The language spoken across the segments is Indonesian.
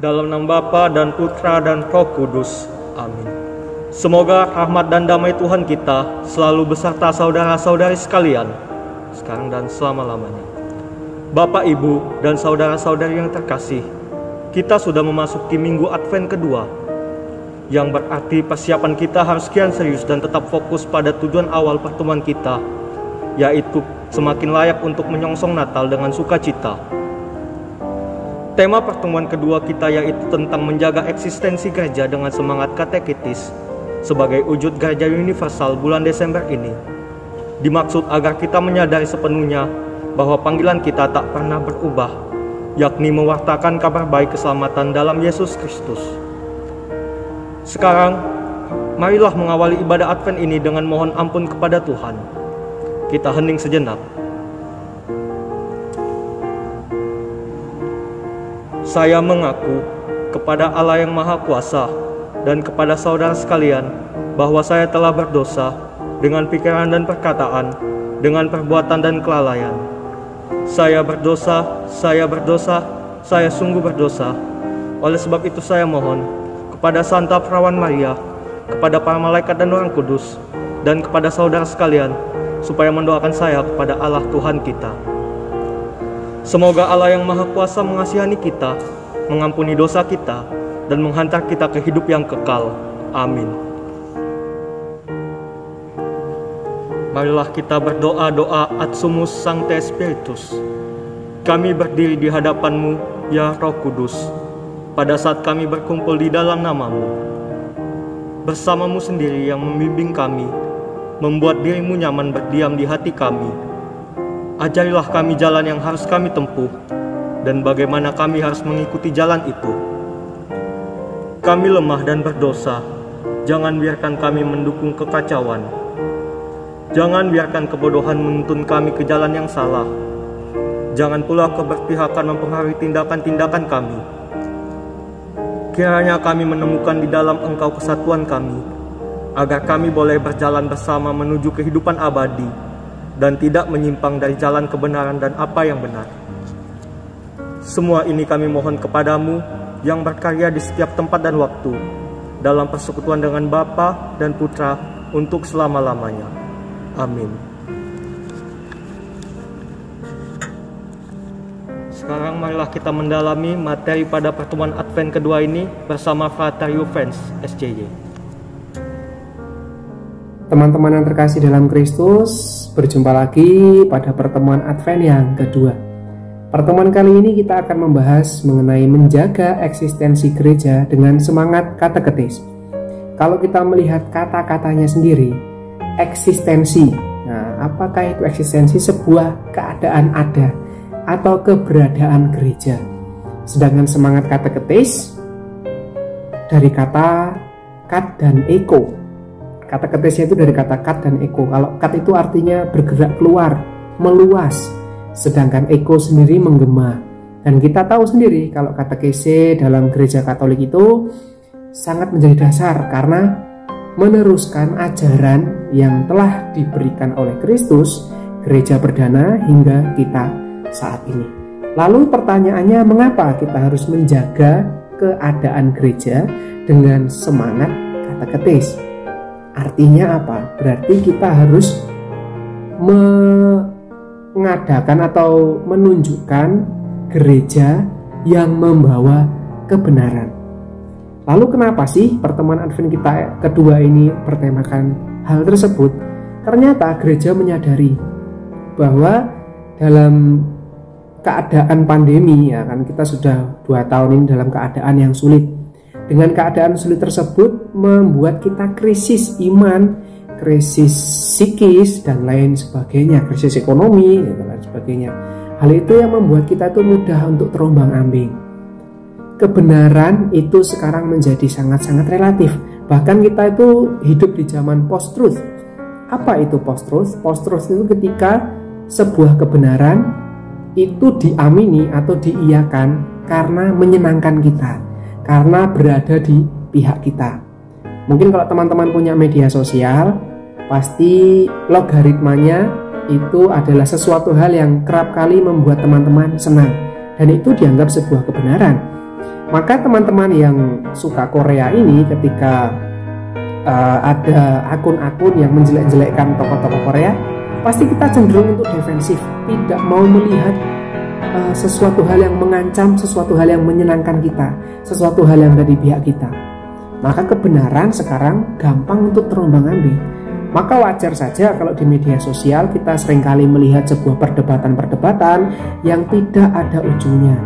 Dalam nama Bapa dan Putra dan Roh Kudus. Amin. Semoga rahmat dan damai Tuhan kita selalu beserta saudara-saudari sekalian, sekarang dan selama-lamanya. Bapak, Ibu, dan saudara-saudari yang terkasih, kita sudah memasuki minggu Advent kedua, yang berarti persiapan kita harus kian serius dan tetap fokus pada tujuan awal pertemuan kita, yaitu semakin layak untuk menyongsong Natal dengan sukacita. Tema pertemuan kedua kita yaitu tentang menjaga eksistensi gereja dengan semangat katekitis sebagai wujud gereja universal bulan Desember ini. Dimaksud agar kita menyadari sepenuhnya bahwa panggilan kita tak pernah berubah, yakni mewartakan kabar baik keselamatan dalam Yesus Kristus. Sekarang, marilah mengawali ibadah Advent ini dengan mohon ampun kepada Tuhan. Kita hening sejenak. Saya mengaku kepada Allah yang Maha Kuasa dan kepada saudara sekalian bahwa saya telah berdosa dengan pikiran dan perkataan, dengan perbuatan dan kelalaian. Saya berdosa, saya sungguh berdosa. Oleh sebab itu saya mohon kepada Santa Perawan Maria, kepada para malaikat dan orang kudus, dan kepada saudara sekalian, supaya mendoakan saya kepada Allah Tuhan kita. Semoga Allah yang Maha Kuasa mengasihani kita, mengampuni dosa kita, dan menghantar kita ke hidup yang kekal. Amin. Marilah kita berdoa Ad Sumus Sancte Spiritus. Kami berdiri di hadapan-Mu, ya Roh Kudus, pada saat kami berkumpul di dalam nama-Mu. Bersama-Mu sendiri yang membimbing kami, membuat diri-Mu nyaman berdiam di hati kami. Ajarilah kami jalan yang harus kami tempuh, dan bagaimana kami harus mengikuti jalan itu. Kami lemah dan berdosa, jangan biarkan kami mendukung kekacauan. Jangan biarkan kebodohan menuntun kami ke jalan yang salah. Jangan pula keberpihakan mempengaruhi tindakan-tindakan kami. Kiranya kami menemukan di dalam Engkau kesatuan kami, agar kami boleh berjalan bersama menuju kehidupan abadi, dan tidak menyimpang dari jalan kebenaran dan apa yang benar. Semua ini kami mohon kepadamu yang berkarya di setiap tempat dan waktu, dalam persekutuan dengan Bapa dan Putra untuk selama-lamanya. Amin. Sekarang marilah kita mendalami materi pada pertemuan Advent kedua ini bersama Frater Juvens SJY. Teman-teman yang terkasih dalam Kristus, berjumpa lagi pada pertemuan Advent yang kedua. Pertemuan kali ini kita akan membahas mengenai menjaga eksistensi gereja dengan semangat kateketis. Kalau kita melihat kata-katanya sendiri, eksistensi. Nah, apakah itu eksistensi? Sebuah keadaan ada atau keberadaan gereja. Sedangkan semangat kateketis dari kata kat dan eko. Kateketisnya itu dari kata kat dan eko. Kalau kat itu artinya bergerak keluar, meluas, sedangkan eko sendiri menggema. Dan kita tahu sendiri kalau katekese dalam gereja Katolik itu sangat menjadi dasar karena meneruskan ajaran yang telah diberikan oleh Kristus, gereja perdana hingga kita saat ini. Lalu pertanyaannya, mengapa kita harus menjaga keadaan gereja dengan semangat kateketis? Artinya apa? Berarti kita harus mengadakan atau menunjukkan gereja yang membawa kebenaran. Lalu kenapa sih pertemuan Advent kita kedua ini bertemakan hal tersebut? Ternyata gereja menyadari bahwa dalam keadaan pandemi, ya kan, kita sudah 2 tahun ini dalam keadaan yang sulit. Dengan keadaan sulit tersebut membuat kita krisis iman, krisis psikis, dan lain sebagainya, krisis ekonomi, dan lain sebagainya. Hal itu yang membuat kita itu mudah untuk terombang-ambing. Kebenaran itu sekarang menjadi sangat-sangat relatif. Bahkan kita itu hidup di zaman post-truth. Apa itu post-truth? Post-truth itu ketika sebuah kebenaran itu diamini atau diiyakan karena menyenangkan kita, karena berada di pihak kita. Mungkin kalau teman-teman punya media sosial, pasti logaritmanya itu adalah sesuatu hal yang kerap kali membuat teman-teman senang, dan itu dianggap sebuah kebenaran. Maka teman-teman yang suka Korea ini, ketika ada akun-akun yang menjelek-jelekkan tokoh-tokoh Korea, pasti kita cenderung untuk defensif, tidak mau melihat sesuatu hal yang mengancam, sesuatu hal yang menyenangkan kita, sesuatu hal yang dari pihak kita. Maka kebenaran sekarang gampang untuk terombang-ambing. Maka wajar saja kalau di media sosial kita seringkali melihat sebuah perdebatan-perdebatan yang tidak ada ujungnya.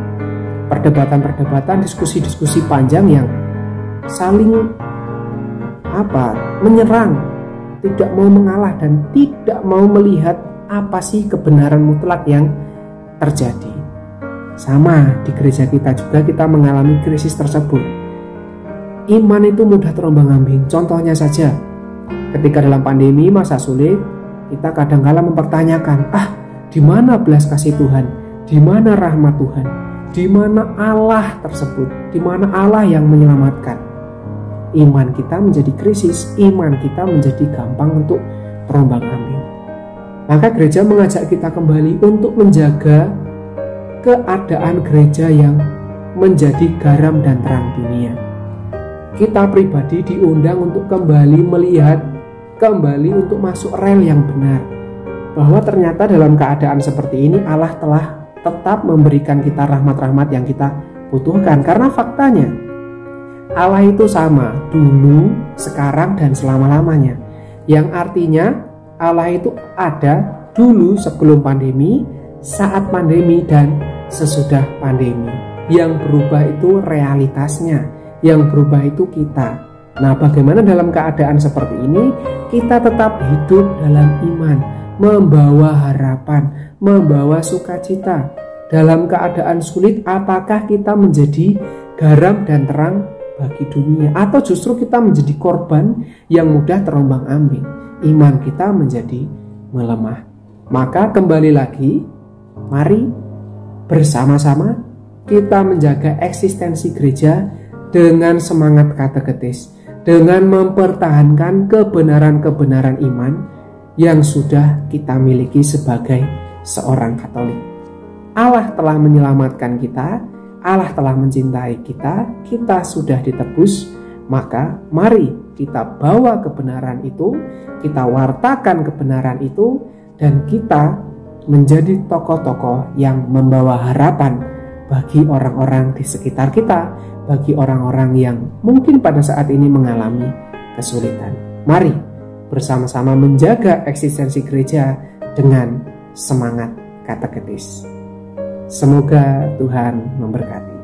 Perdebatan-perdebatan, diskusi-diskusi panjang yang saling menyerang, tidak mau mengalah dan tidak mau melihat apa sih kebenaran mutlak yang terjadi. Sama di gereja kita juga, kita mengalami krisis tersebut. Iman itu mudah terombang-ambing. Contohnya saja, ketika dalam pandemi masa sulit, kita kadang-kala mempertanyakan, di mana belas kasih Tuhan? Di mana rahmat Tuhan? Di mana Allah tersebut? Di mana Allah yang menyelamatkan? Iman kita menjadi krisis, iman kita menjadi gampang untuk terombang-ambing. Maka gereja mengajak kita kembali untuk menjaga keadaan gereja yang menjadi garam dan terang dunia. Kita pribadi diundang untuk kembali melihat, kembali untuk masuk rel yang benar, bahwa ternyata dalam keadaan seperti ini Allah telah tetap memberikan kita rahmat-rahmat yang kita butuhkan. Karena faktanya Allah itu sama dulu, sekarang, dan selama-lamanya. Yang artinya Allah itu ada dulu sebelum pandemi, saat pandemi, dan sesudah pandemi. Yang berubah itu realitasnya, yang berubah itu kita. Nah, bagaimana dalam keadaan seperti ini kita tetap hidup dalam iman, membawa harapan, membawa sukacita. Dalam keadaan sulit, apakah kita menjadi garam dan terang bagi dunia, atau justru kita menjadi korban yang mudah terombang-ambing? Iman kita menjadi melemah. Maka kembali lagi, mari bersama-sama kita menjaga eksistensi gereja dengan semangat kateketis, dengan mempertahankan kebenaran-kebenaran iman yang sudah kita miliki sebagai seorang Katolik. Allah telah menyelamatkan kita, Allah telah mencintai kita, kita sudah ditebus. Maka mari kita bawa kebenaran itu, kita wartakan kebenaran itu, dan kita menjadi tokoh-tokoh yang membawa harapan bagi orang-orang di sekitar kita, bagi orang-orang yang mungkin pada saat ini mengalami kesulitan. Mari bersama-sama menjaga eksistensi gereja dengan semangat kateketis. Semoga Tuhan memberkati.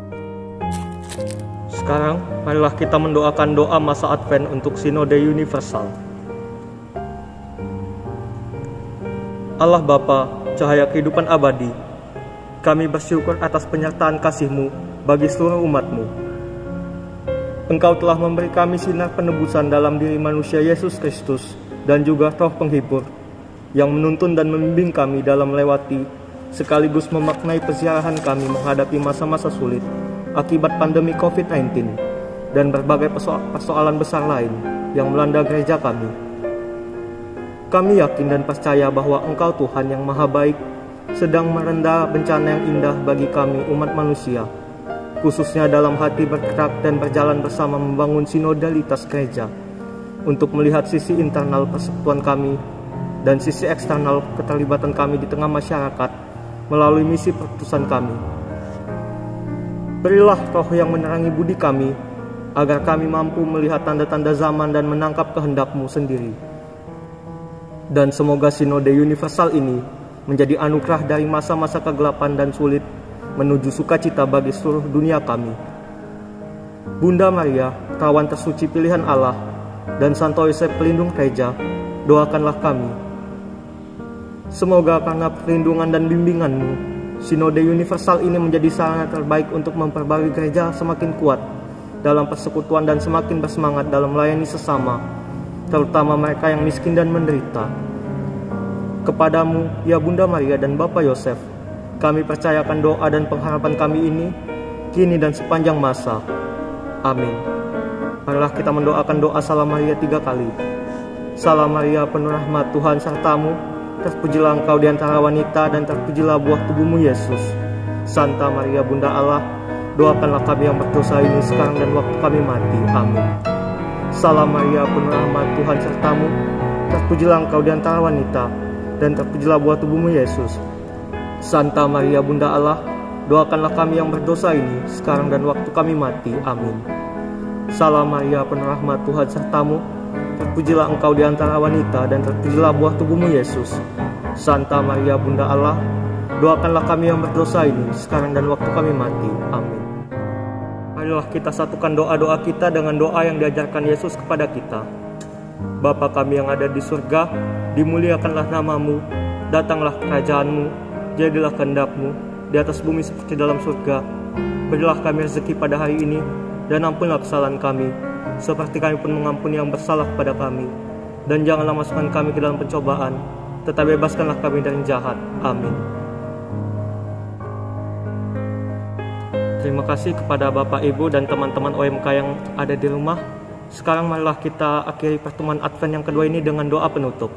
Sekarang marilah kita mendoakan doa masa Advent untuk Sinode Universal. Allah Bapa, cahaya kehidupan abadi, kami bersyukur atas penyertaan kasih-Mu bagi seluruh umat-Mu. Engkau telah memberi kami sinar penebusan dalam diri manusia Yesus Kristus dan juga Roh Penghibur yang menuntun dan membimbing kami dalam melewati sekaligus memaknai perjalanan kami menghadapi masa-masa sulit akibat pandemi COVID-19 dan berbagai persoalan besar lain yang melanda gereja kami. Kami yakin dan percaya bahwa Engkau Tuhan yang Maha Baik sedang merenda bencana yang indah bagi kami umat manusia, khususnya dalam hati bergerak dan berjalan bersama membangun sinodalitas gereja untuk melihat sisi internal persekutuan kami dan sisi eksternal keterlibatan kami di tengah masyarakat melalui misi perkutusan kami. Berilah roh yang menerangi budi kami, agar kami mampu melihat tanda-tanda zaman dan menangkap kehendak-Mu sendiri. Dan semoga Sinode Universal ini menjadi anugerah dari masa-masa kegelapan dan sulit menuju sukacita bagi seluruh dunia kami. Bunda Maria, kawan tersuci pilihan Allah, dan Santo Yosef pelindung gereja, doakanlah kami. Semoga karena perlindungan dan bimbingan-Mu, Sinode Universal ini menjadi sarana terbaik untuk memperbarui gereja semakin kuat dalam persekutuan dan semakin bersemangat dalam melayani sesama, terutama mereka yang miskin dan menderita. Kepadamu, ya Bunda Maria dan Bapak Yosef, kami percayakan doa dan pengharapan kami ini, kini dan sepanjang masa. Amin. Marilah kita mendoakan doa Salam Maria 3 kali. Salam Maria, penuh rahmat, Tuhan sertamu, terpujilah engkau di antara wanita dan terpujilah buah tubuhmu Yesus. Santa Maria Bunda Allah, doakanlah kami yang berdosa ini sekarang dan waktu kami mati. Amin. Salam Maria, penuh rahmat, Tuhan sertamu. Terpujilah engkau di antara wanita, dan terpujilah buah tubuhmu Yesus. Santa Maria, Bunda Allah, doakanlah kami yang berdosa ini sekarang dan waktu kami mati. Amin. Salam Maria, penuh rahmat, Tuhan sertamu. Terpujilah engkau di antara wanita, dan terpujilah buah tubuhmu Yesus. Santa Maria, Bunda Allah, doakanlah kami yang berdosa ini sekarang dan waktu kami mati. Amin. Marilah kita satukan doa-doa kita dengan doa yang diajarkan Yesus kepada kita. Bapa kami yang ada di surga, dimuliakanlah namamu, datanglah kerajaanmu, jadilah kehendak-Mu di atas bumi seperti dalam surga. Berilah kami rezeki pada hari ini, dan ampunlah kesalahan kami, seperti kami pun mengampuni yang bersalah kepada kami. Dan janganlah masukkan kami ke dalam pencobaan, tetapi bebaskanlah kami dari jahat. Amin. Terima kasih kepada Bapak, Ibu, dan teman-teman OMK yang ada di rumah. Sekarang marilah kita akhiri pertemuan Advent yang kedua ini dengan doa penutup.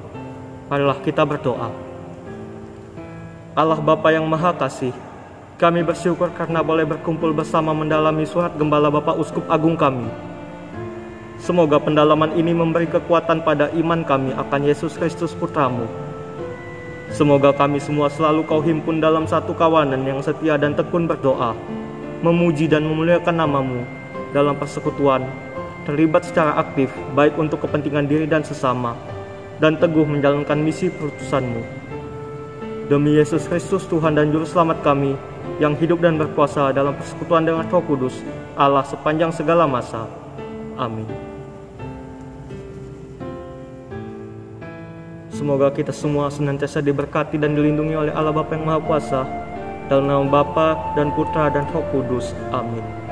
Marilah kita berdoa. Allah Bapa yang Maha Kasih, kami bersyukur karena boleh berkumpul bersama mendalami surat Gembala Bapak Uskup Agung kami. Semoga pendalaman ini memberi kekuatan pada iman kami akan Yesus Kristus Putra-Mu. Semoga kami semua selalu Kau himpun dalam satu kawanan yang setia dan tekun berdoa, memuji dan memuliakan nama-Mu dalam persekutuan, terlibat secara aktif baik untuk kepentingan diri dan sesama, dan teguh menjalankan misi perutusan-Mu. Demi Yesus Kristus Tuhan dan Juru Selamat kami, yang hidup dan berkuasa dalam persekutuan dengan Roh Kudus, Allah sepanjang segala masa. Amin. Semoga kita semua senantiasa diberkati dan dilindungi oleh Allah Bapa yang Maha Kuasa, dalam nama Bapa dan Putra dan Roh Kudus. Amin.